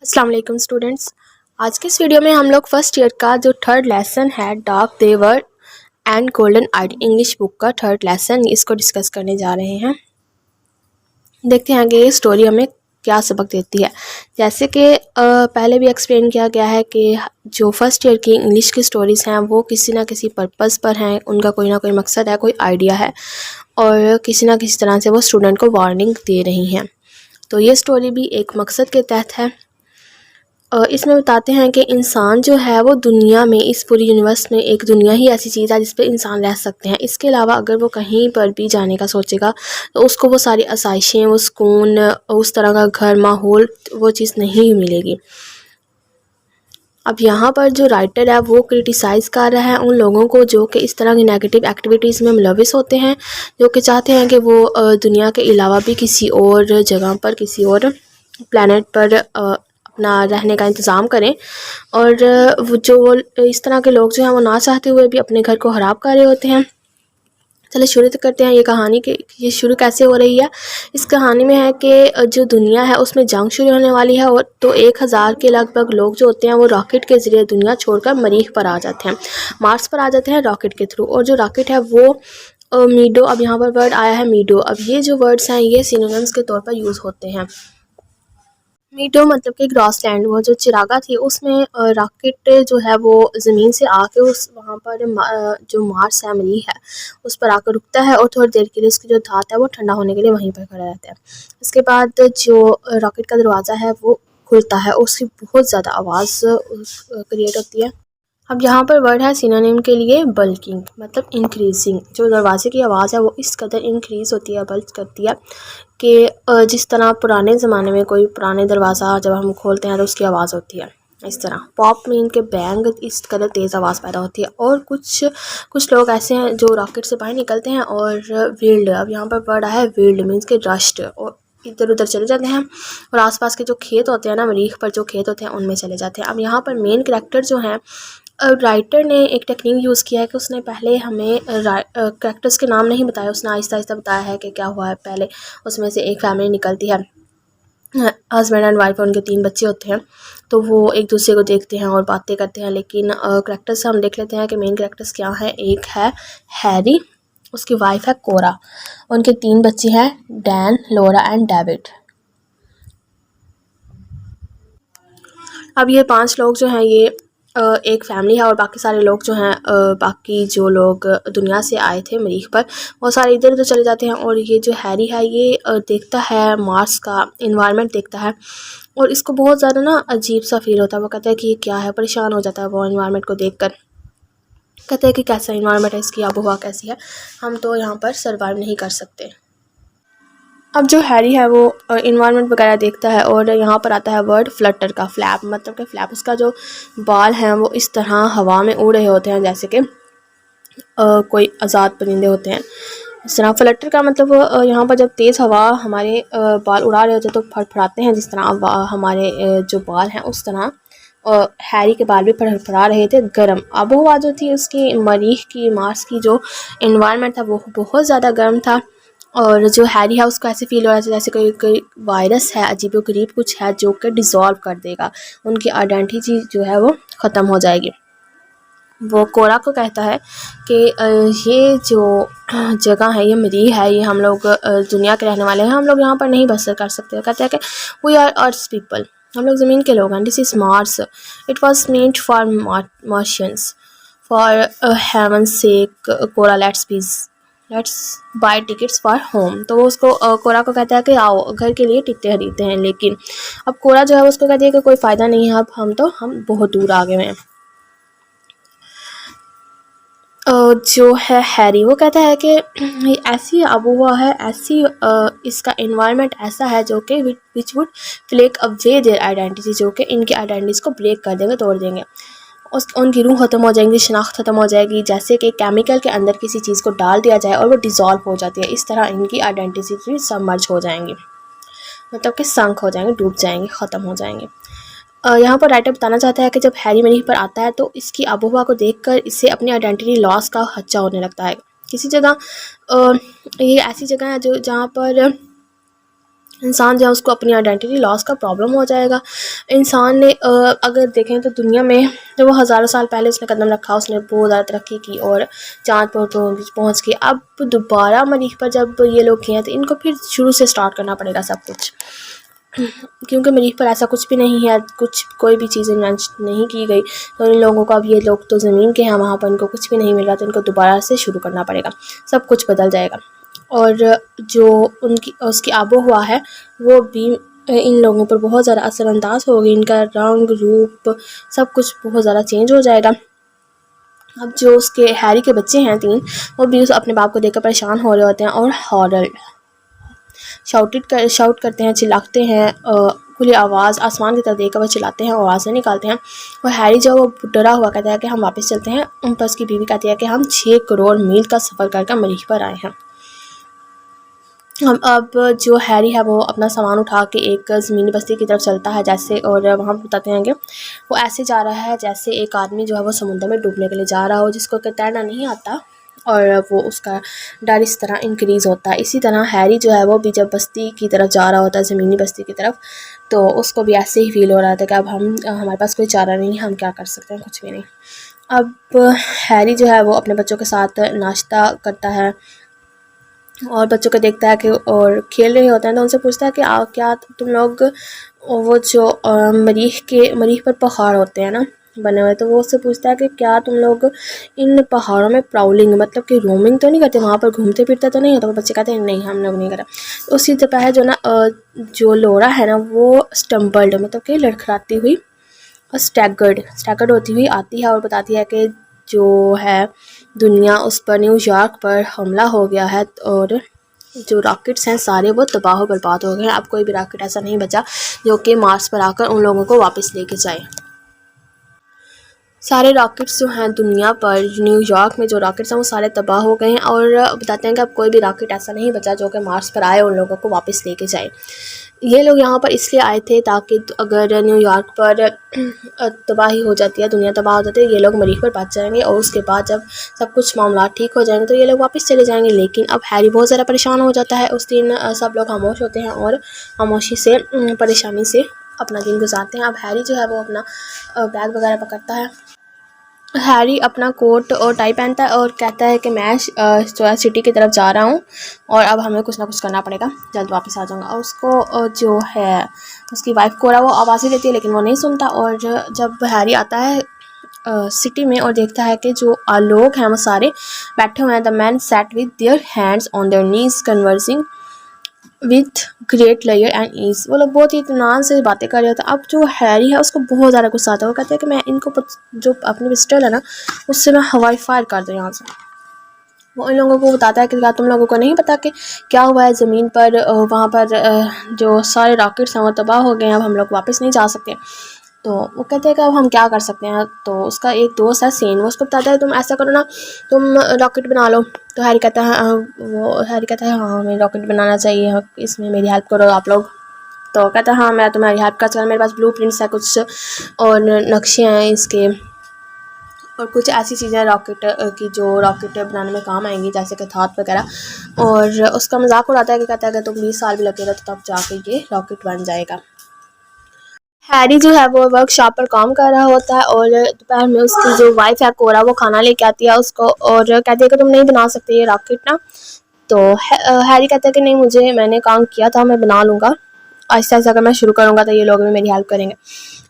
अस्सलाम वालेकुम स्टूडेंट्स। आज के इस वीडियो में हम लोग फर्स्ट ईयर का जो थर्ड लेसन है dark they were and golden eyed English book का थर्ड लेसन इसको डिस्कस करने जा रहे हैं। देखते हैं कि ये स्टोरी हमें क्या सबक देती है। जैसे कि पहले भी एक्सप्लेन किया गया है कि जो फर्स्ट ईयर की इंग्लिश की स्टोरीज़ हैं वो किसी ना किसी पर्पज़ पर हैं, उनका कोई ना कोई मकसद है, कोई आइडिया है और किसी ना किसी तरह से वो स्टूडेंट को वार्निंग दे रही हैं। तो ये स्टोरी भी एक मकसद के तहत है। इसमें बताते हैं कि इंसान जो है वो दुनिया में, इस पूरी यूनिवर्स में एक दुनिया ही ऐसी चीज़ है जिस पे इंसान रह सकते हैं। इसके अलावा अगर वो कहीं पर भी जाने का सोचेगा तो उसको वो सारी आसाइशें, वो सुकून, उस तरह का घर, माहौल, वो चीज़ नहीं मिलेगी। अब यहाँ पर जो राइटर है वो क्रिटिसाइज़ कर रहा है उन लोगों को जो कि इस तरह की नेगेटिव एक्टिविटीज़ में मुलविस होते हैं, जो कि चाहते हैं कि वो दुनिया के अलावा भी किसी और जगह पर, किसी और प्लानट पर अपना रहने का इंतज़ाम करें। और वो जो इस तरह के लोग जो हैं वो ना चाहते हुए भी अपने घर को ख़राब कर रहे होते हैं। चलिए शुरू तो करते हैं ये कहानी के, ये शुरू कैसे हो रही है। इस कहानी में है कि जो दुनिया है उसमें जंग शुरू होने वाली है, और तो 1000 के लगभग लोग जो होते हैं वो रॉकेट के ज़रिए दुनिया छोड़कर मरीख पर आ जाते हैं, मार्स पर आ जाते हैं रॉकेट के थ्रू। और जो रॉकेट है वो मीडो, अब यहाँ पर वर्ड आया है मीडो। अब ये जो वर्ड्स हैं ये सिनोनिम्स के तौर पर यूज़ होते हैं। मीडो मतलब कि ग्रासलैंड, वो जो चिरागा थी उसमें रॉकेट जो है वो ज़मीन से आके उस वहाँ पर जो मार्स है, मरीख है, उस पर आकर रुकता है और थोड़ी देर के लिए उसकी जो धात है वो ठंडा होने के लिए वहीं पर खड़ा रहता है। इसके बाद जो रॉकेट का दरवाज़ा है वो खुलता है, उसकी बहुत ज़्यादा आवाज़ क्रिएट होती है। अब यहाँ पर वर्ड है सिनोनिम के लिए बल्किंग, मतलब इंक्रीजिंग। जो दरवाजे की आवाज़ है वो इस कदर इंक्रीज़ होती है, बल्क करती है कि जिस तरह पुराने ज़माने में कोई पुराने दरवाज़ा जब हम खोलते हैं तो उसकी आवाज़ होती है, इस तरह पॉप मीन के बैंग, इस कदर तेज़ आवाज़ पैदा होती है। और कुछ लोग ऐसे हैं जो रॉकेट से बाहर निकलते हैं और विल्ड, अब यहाँ पर वर्ड आया है विल्ड, मीन्स के रश्ट, और इधर उधर चले जाते हैं और आसपास के जो खेत होते हैं ना, मरीख पर जो खेत होते हैं उनमें चले जाते हैं। अब यहाँ पर मेन कैरेक्टर जो हैं, राइटर ने एक टेक्निक यूज़ किया है कि उसने पहले हमें कैरेक्टर्स के नाम नहीं बताया, उसने आहिस्ता आहिस्ता बताया है कि क्या हुआ है। पहले उसमें से एक फैमिली निकलती है, हस्बैंड एंड वाइफ, उनके 3 बच्चे होते हैं, तो वो एक दूसरे को देखते हैं और बातें करते हैं। लेकिन कैरेक्टर्स हम देख लेते हैं कि मेन कैरेक्टर्स क्या हैं। एक है हैरी, उसकी वाइफ है कोरा, उनके 3 बच्चे हैं डैन, लोरा एंड डेविड। अब ये 5 लोग जो हैं ये एक फैमिली है, और बाकी सारे लोग जो हैं, बाकी जो लोग दुनिया से आए थे मरीख पर, वो सारे इधर उधर चले जाते हैं। और ये जो हैरी है ये देखता है मार्स का इन्वायरमेंट देखता है, और इसको बहुत ज़्यादा ना अजीब सा फील होता है। वो कहता है कि ये क्या है, परेशान हो जाता है वो इन्वायरमेंट को देखकर। कहता है कि कैसा इन्वायरमेंट है, इसकी आबोहवा कैसी है, हम तो यहाँ पर सर्वाइव नहीं कर सकते। अब जो हैरी है वो इन्वायरमेंट वगैरह देखता है, और यहाँ पर आता है वर्ड फ्लटर का, फ्लैप मतलब कि फ्लैप, उसका जो बाल हैं वो इस तरह हवा में उड़ रहे होते हैं जैसे कि कोई आज़ाद परिंदे होते हैं। इस तरह फ्लटर का मतलब यहाँ पर जब तेज़ हवा हमारे बाल उड़ा रहे होते हैं तो फड़फड़ाते हैं, जिस तरह हमारे जो बाल हैं उस तरह हैरी के बाल भी फड़फड़ा रहे थे। गर्म आबोहवा जो थी उसकी, मरीख की, मार्स की जो इन्वायरमेंट था वो बहुत ज़्यादा गर्म था। और जो हैरी है उसको ऐसे फील हो रहा था जैसे कोई वायरस है, अजीबोगरीब कुछ है जो कि डिज़ोल्व कर देगा, उनकी आइडेंटिटी जो है वो ख़त्म हो जाएगी। वो कोरा को कहता है कि ये जो जगह है, ये मरीख है, ये हम लोग दुनिया के रहने वाले हैं, हम लोग यहाँ पर नहीं बसर कर सकते। वो कहते हैं कि वी आर अर्थ पीपल, हम लोग ज़मीन के लोग हैं। This is Mars, it was made for Martians, for heaven sake Cora let's buy tickets for home. तो वो उसको कोरा को कहता है कि आओ घर के लिए टिकटें खरीदते हैं। लेकिन अब कोरा जो है उसको कहती है कि कोई फ़ायदा नहीं है, अब हम बहुत दूर आ गए हैं। जो है हैरी वो कहता है कि ऐसी आबोहवा है, ऐसी इसका इन्वायरमेंट ऐसा है जो कि which would flake away their identity, जो कि इनकी आइडेंटिटीज़ को ब्रेक कर देंगे, तोड़ देंगे, उनकी रूह ख़त्म हो जाएंगी, शनाख्त ख़त्म हो जाएगी, जैसे कि केमिकल के अंदर किसी चीज़ को डाल दिया जाए और वो डिज़ोल्व हो जाती है। इस तरह इनकी आइडेंटिटी सबमर्ज हो जाएंगी, मतलब कि संक हो जाएंगे, डूब जाएंगे, ख़त्म हो जाएंगे। यहाँ पर राइटर बताना चाहता है कि जब हैरी मरीख पर आता है तो इसकी आबोहवा को देखकर इससे अपनी आइडेंटिटी लॉस का खदशा होने लगता है। किसी जगह ये ऐसी जगह है जो जहाँ पर इंसान जो है उसको अपनी आइडेंटिटी लॉस का प्रॉब्लम हो जाएगा। इंसान ने अगर देखें तो दुनिया में जो वो हज़ारों साल पहले उसने कदम रखा, उसने बहुत ज़्यादा तरक्की की और चाँद पर पहुँच गई। अब दोबारा मरीख पर जब ये लोग गए हैं तो इनको फिर शुरू से स्टार्ट करना पड़ेगा सब कुछ, क्योंकि मरीख पर ऐसा कुछ भी नहीं है, कोई भी चीज़ इन्वेंट नहीं की गई। तो इन लोगों का अब, ये लोग तो ज़मीन के हैं, वहाँ पर इनको कुछ भी नहीं मिल रहा, तो इनको दोबारा से शुरू करना पड़ेगा, सब कुछ बदल जाएगा। और जो उसकी आबो हवा है वो भी इन लोगों पर बहुत ज़्यादा असरअंदाज होगी। इनका रंग रूप सब कुछ बहुत ज़्यादा चेंज हो जाएगा। अब जो उसके हैरी के बच्चे हैं 3, वो भी अपने बाप को देखकर परेशान हो रहे होते हैं और हॉरर शाउट करते हैं, चिल्लाते हैं, खुली आवाज़ आसमान की तरफ देखकर वो चिल्लाते हैं, आवाज़ें निकालते हैं। और हैरी जो वो डरा हुआ कहता है कि हम वापस चलते हैं। उन पर उसकी बीवी कहती है कि हम 6 करोड़ मील का सफ़र करके मरीख पर आए हैं। हम अब जो हैरी है वो अपना सामान उठा के एक ज़मीनी बस्ती की तरफ चलता है जैसे, और वहाँ बताते हैं कि वो ऐसे जा रहा है जैसे एक आदमी जो है वो समुद्र में डूबने के लिए जा रहा हो, जिसको तैरना नहीं आता, और वो उसका डर इस तरह इंक्रीज़ होता है। इसी तरह हैरी जो है वो भी जब बस्ती की तरफ जा रहा होता है, ज़मीनी बस्ती की तरफ, तो उसको भी ऐसे ही फील हो रहा था कि अब हमारे पास कोई चारा नहीं, हम क्या कर सकते हैं, कुछ भी नहीं। अब हैरी जो है वो अपने बच्चों के साथ नाश्ता करता है और बच्चों को देखता है कि और खेल रहे होते हैं, तो उनसे पूछता है कि क्या तुम लोग, वो जो मरीख पर पहाड़ होते हैं ना बने हुए, तो वो उससे पूछता है कि क्या तुम लोग इन पहाड़ों में प्राउलिंग मतलब कि रोमिंग तो नहीं करते, वहाँ पर घूमते फिरते तो नहीं? तो वो बच्चे कहते हैं नहीं, हम लोग नहीं करा। तो उसी तरह जो ना जो लोरा है ना वो स्टम्बल्ड मतलब कि लड़खड़ाती हुई और स्टैगर्ड होती हुई आती है और बताती है कि जो है दुनिया उस पर, न्यूयॉर्क पर हमला हो गया है और जो रॉकेट्स हैं सारे वो तबाह बर्बाद हो गए हैं। अब कोई भी रॉकेट ऐसा नहीं बचा जो कि मार्स पर आकर उन लोगों को वापस लेके जाए। सारे रॉकेट्स जो हैं दुनिया पर, न्यूयॉर्क में जो रॉकेट्स हैं वो सारे तबाह हो गए हैं और बताते हैं कि अब कोई भी रॉकेट ऐसा नहीं बचा जो कि मार्स पर आए उन लोगों को वापस लेके जाए। ये लोग यहाँ पर इसलिए आए थे ताकि अगर न्यूयॉर्क पर तबाही हो जाती है, दुनिया तबाह हो जाती है, ये लोग मरीख पर बच जाएंगे और उसके बाद जब सब कुछ मामला ठीक हो जाएंगे तो ये लोग वापस चले जाएंगे। लेकिन अब हैरी बहुत ज़्यादा परेशान हो जाता है। उस दिन सब लोग खामोश होते हैं और खामोशी से परेशानी से अपना दिन गुजारते हैं। अब हैरी जो है वो अपना बैग वगैरह पकड़ता है। हैरी अपना कोट और टाई पहनता है और कहता है कि मैं जो है सिटी की तरफ जा रहा हूँ और अब हमें कुछ ना कुछ करना पड़ेगा, जल्द वापस आ जाऊँगा। और उसको जो है उसकी वाइफ कोरा वो आवाज़ें देती है लेकिन वो नहीं सुनता। और जब हैरी आता है सिटी में और देखता है कि जो लोग हैं वो सारे बैठे हुए हैं, the man sat with their hands on their knees conversing with great लेयर एंड ईज। वो लोग बहुत ही इत्मीनान से बातें कर रहे होते हैं। अब जो हैरी है उसको बहुत ज़्यादा गुस्सा आता है। वो कहते हैं कि मैं इनको जो अपनी पिस्टल है ना उससे मैं हवाई फायर कर दूँ यहाँ से। वो इन लोगों को बताता है कि क्या तुम लोगों को नहीं पता कि क्या हुआ है ज़मीन पर, वहाँ पर जो सारे रॉकेट्स हैं वो तबाह हो गए हैं, अब हम लोग वापस नहीं जा सकते। तो वो कहते हैं कि अब हम क्या कर सकते हैं। तो उसका एक दोस्त है सेन, वो उसको बताता है तुम ऐसा करो ना, तुम रॉकेट बना लो। तो हैरी कहता है हैरी कहता है हाँ हमें रॉकेट बनाना चाहिए, इसमें मेरी हेल्प करो आप लोग। तो कहता है हाँ मैं तुम्हारी हेल्प कर सकता, मेरे पास ब्लू प्रिंट्स है कुछ और नक्शे हैं इसके और कुछ ऐसी चीज़ें रॉकेट की जो रॉकेट बनाने में काम आएंगी जैसे कि धात वगैरह। और उसका मजाक उड़ाता है कि कहता है कि तुम 20 साल भी लगेगा तो तब जाके ये रॉकेट बन जाएगा। हैरी जो है वो वर्कशॉप पर काम कर रहा होता है और दोपहर में उसकी जो वाइफ है कोरा वो खाना लेके आती है उसको और कहती है कि तुम नहीं बना सकते ये रॉकेट ना। तो हैरी कहता है कि नहीं, मैंने काम किया था, मैं बना लूँगा, आहिस्ता आहिस्ता अगर मैं शुरू करूँगा तो ये लोग भी मेरी हेल्प करेंगे।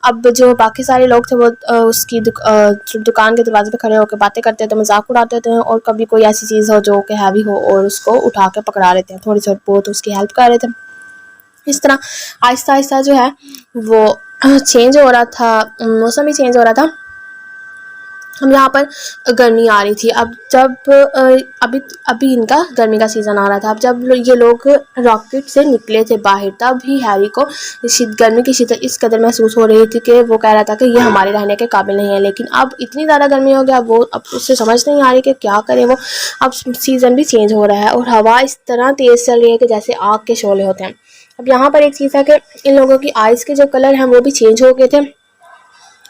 अब जो बाकी सारे लोग थे वो उसकी दुकान के दरवाजे पे खड़े होकर बातें करते थे, मजाक उड़ाते थे और कभी कोई ऐसी चीज़ हो जो कि हैवी हो और उसको उठा के पकड़ा लेते हैं, थोड़ी बहुत उसकी हेल्प कर रहे थे। इस तरह आहिस्ता आहिस्ता जो है वो चेंज हो रहा था, मौसम भी चेंज हो रहा था। हम यहाँ पर गर्मी आ रही थी। अब जब अभी इनका गर्मी का सीज़न आ रहा था। अब जब ये लोग रॉकेट से निकले थे बाहर तब भी हैरी को गर्मी की शिद्दत इस कदर महसूस हो रही थी कि वो कह रहा था कि ये हमारे रहने के काबिल नहीं है। लेकिन अब इतनी ज़्यादा गर्मी हो गया, वो अब उससे समझ नहीं आ रही कि क्या करे वो। अब सीज़न भी चेंज हो रहा है और हवा इस तरह तेज़ चल रही है कि जैसे आग के शोले होते हैं। अब यहाँ पर एक चीज़ है कि इन लोगों की आइज़ के जो कलर हैं वो भी चेंज हो गए थे।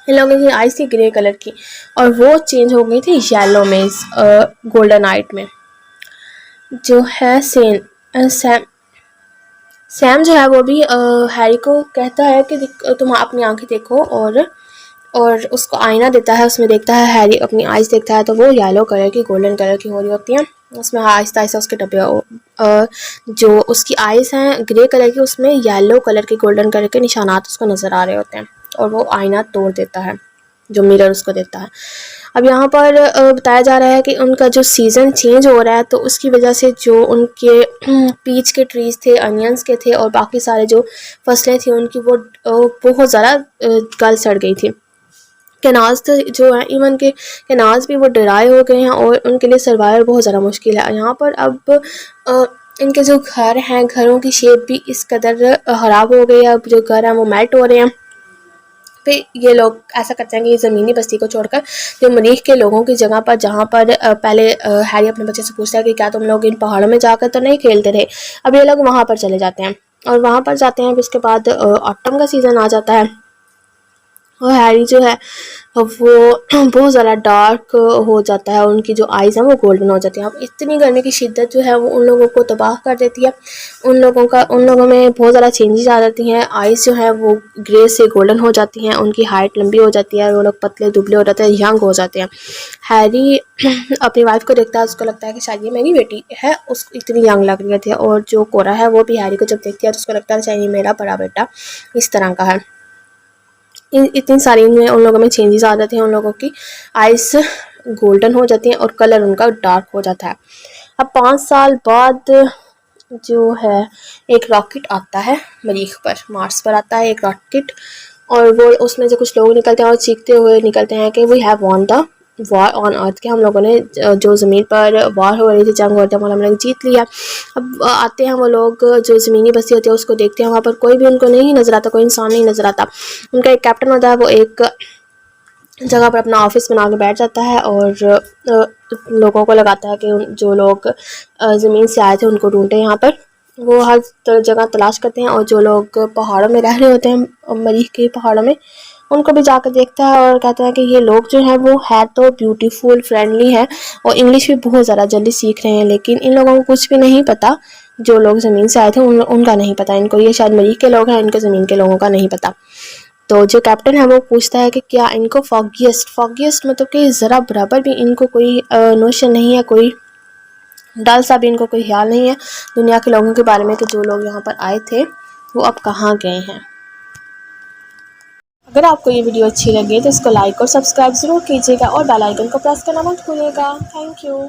इन लोगों की आइज़ थी ग्रे कलर की और वो चेंज हो गई थी येलो में, गोल्डन आइट में। जो है सैम जो है वो भी हैरी को कहता है कि तुम अपनी आंखें देखो, और उसको आईना देता है, उसमें देखता है हैरी अपनी आइज़ देखता है तो वो येलो कलर की गोल्डन कलर की हो रही होती हैं। उसमें आहिस्ता आहिस्ता उसके डब्बे जो उसकी आइज़ हैं ग्रे कलर की, उसमें येलो कलर के गोल्डन कलर के निशानात उसको नज़र आ रहे होते हैं, और वो आईना तोड़ देता है जो मिरर उसको देता है। अब यहाँ पर बताया जा रहा है कि उनका जो सीज़न चेंज हो रहा है तो उसकी वजह से जो उनके पीच के ट्रीज़ थे, अनियंस के थे और बाकी सारे जो फसलें थी उनकी वो बहुत ज़्यादा गल सड़ गई थी। कैनाल्स जो है इवन के कैनाल्स भी वो ड्राई हो गए हैं और उनके लिए सर्वाइवल बहुत ज़्यादा मुश्किल है। यहाँ पर अब इनके जो घर हैं, घरों की शेप भी इस कदर ख़राब हो गई है, अब जो घर हैं वो मेल्ट हो रहे हैं। फिर ये लोग ऐसा करते हैं कि ज़मीनी बस्ती को छोड़कर जो मरीख के लोगों की जगह पर, जहाँ पर पहले हैरी अपने बच्चे से पूछता है कि क्या तुम लोग इन पहाड़ों में जाकर तो नहीं खेलते रहे, अब ये लोग वहाँ पर चले जाते हैं और वहाँ पर जाते हैं। फिर उसके बाद ऑटम का सीज़न आ जाता है और हैरी जो है वो बहुत ज़्यादा डार्क हो जाता है, उनकी जो आइज़ हैं वो गोल्डन हो जाती हैं। अब इतनी गर्मी की शिद्दत जो है वो उन लोगों को तबाह कर देती है, उन लोगों में बहुत ज़्यादा चेंजेस आ जाती हैं। आइज़ जो है वो ग्रे से गोल्डन हो जाती हैं, उनकी हाइट लंबी हो जाती है, वो लोग पतले दुबले हो जाते हैं, यंग हो जाते हैं। हैरी अपनी वाइफ को देखता है, उसको लगता है कि शायद ये मेरी बेटी है, उसको इतनी यंग लग रही थी। और जो कोरा है वो भी हैरी को जब देखती है तो उसको लगता है शायद ये मेरा बड़ा बेटा इस तरह का है। इतनी सारी इनमें उन लोगों में चेंजेस आ जाते हैं, उन लोगों की आइस गोल्डन हो जाती हैं और कलर उनका डार्क हो जाता है। अब 5 साल बाद जो है एक रॉकेट आता है मरीख पर, मार्स पर आता है एक रॉकेट, और वो उसमें से कुछ लोग निकलते हैं और चीखते हुए निकलते हैं कि we have won the war on earth, के हम लोगों ने जो ज़मीन पर वॉर हो रही थी, जंग हो रही थी, वो हम लोग जीत लिया। अब आते हैं वो लोग जो ज़मीनी बस्ती होती है उसको देखते हैं, वहाँ पर कोई भी उनको नहीं नज़र आता, कोई इंसान नहीं नज़र आता। उनका एक कैप्टन होता है, वो एक जगह पर अपना ऑफिस बना के बैठ जाता है और लोगों को लगाता है कि जो लोग ज़मीन से आए थे उनको ढूंढते हैं। यहाँ पर वो हर जगह तलाश करते हैं और जो लोग पहाड़ों में रह रहे होते हैं मरीख के पहाड़ों में, उनको भी जाकर देखता है और कहते हैं कि ये लोग जो हैं वो है तो ब्यूटीफुल, फ्रेंडली है और इंग्लिश भी बहुत ज़्यादा जल्दी सीख रहे हैं, लेकिन इन लोगों को कुछ भी नहीं पता। जो लोग ज़मीन से आए थे उनका नहीं पता इनको, ये शायद मरीख के लोग हैं, इनको ज़मीन के लोगों का नहीं पता। तो जो कैप्टन है वो पूछता है कि क्या इनको फॉगियस्ट मतलब कि ज़रा बराबर भी इनको कोई नोशन नहीं है, कोई डल सा भी इनको कोई ख्याल नहीं है दुनिया के लोगों के बारे में कि जो लोग यहाँ पर आए थे वो अब कहाँ गए हैं। अगर आपको ये वीडियो अच्छी लगे तो इसको लाइक और सब्सक्राइब ज़रूर कीजिएगा और बेल आइकन को प्रेस करना मत भूलिएगा। Thank you.